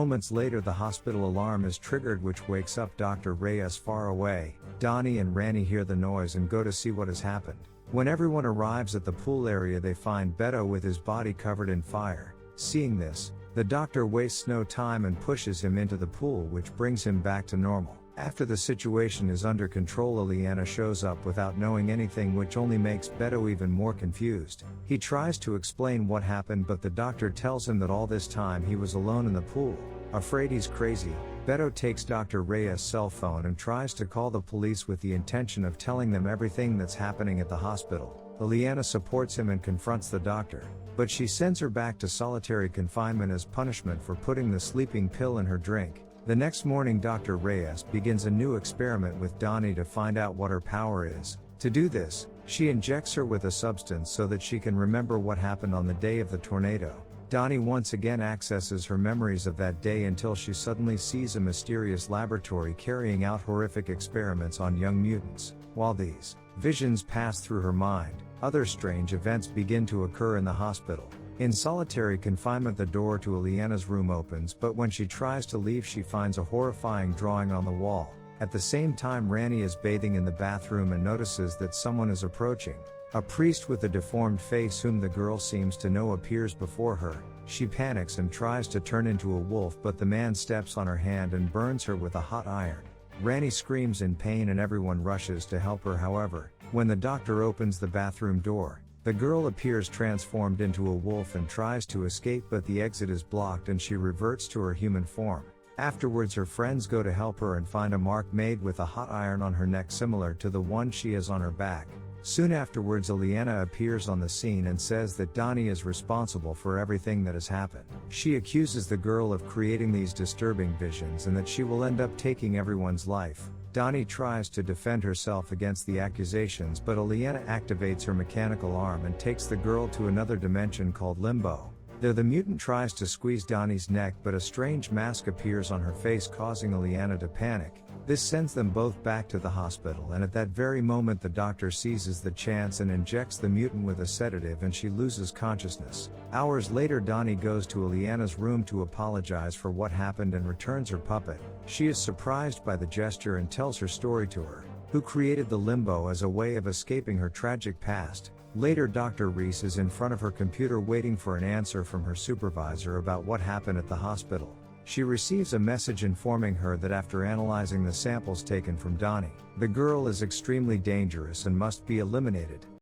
Moments later, the hospital alarm is triggered, which wakes up Dr. Reyes far away. Donnie and Randy hear the noise and go to see what has happened. When everyone arrives at the pool area, they find Beto with his body covered in fire. Seeing this, the doctor wastes no time and pushes him into the pool, which brings him back to normal. After the situation is under control, Ileana shows up without knowing anything, which only makes Beto even more confused. He tries to explain what happened, but the doctor tells him that all this time he was alone in the pool. Afraid he's crazy, Beto takes Dr. Reyes' cell phone and tries to call the police with the intention of telling them everything that's happening at the hospital. Ileana supports him and confronts the doctor, but she sends her back to solitary confinement as punishment for putting the sleeping pill in her drink. The next morning, Dr. Reyes begins a new experiment with Donnie to find out what her power is. To do this, she injects her with a substance so that she can remember what happened on the day of the tornado. Donnie once again accesses her memories of that day until she suddenly sees a mysterious laboratory carrying out horrific experiments on young mutants. While these visions pass through her mind, other strange events begin to occur in the hospital. In solitary confinement, the door to Ileana's room opens, but when she tries to leave, she finds a horrifying drawing on the wall. At the same time, Randy is bathing in the bathroom and notices that someone is approaching. A priest with a deformed face whom the girl seems to know appears before her. She panics and tries to turn into a wolf, but the man steps on her hand and burns her with a hot iron. Randy screams in pain and everyone rushes to help her. However, when the doctor opens the bathroom door, the girl appears transformed into a wolf and tries to escape, but the exit is blocked and she reverts to her human form. Afterwards, her friends go to help her and find a mark made with a hot iron on her neck similar to the one she has on her back. Soon afterwards, Ileana appears on the scene and says that Donnie is responsible for everything that has happened. She accuses the girl of creating these disturbing visions and that she will end up taking everyone's life. Donnie tries to defend herself against the accusations, but Ileana activates her mechanical arm and takes the girl to another dimension called Limbo. There, the mutant tries to squeeze Donnie's neck, but a strange mask appears on her face, causing Ileana to panic. This sends them both back to the hospital, and at that very moment the doctor seizes the chance and injects the mutant with a sedative, and she loses consciousness. Hours later, Donnie goes to Ileana's room to apologize for what happened and returns her puppet. She is surprised by the gesture and tells her story to her, who created the Limbo as a way of escaping her tragic past. Later, Dr. Reese is in front of her computer waiting for an answer from her supervisor about what happened at the hospital. She receives a message informing her that after analyzing the samples taken from Donnie, the girl is extremely dangerous and must be eliminated.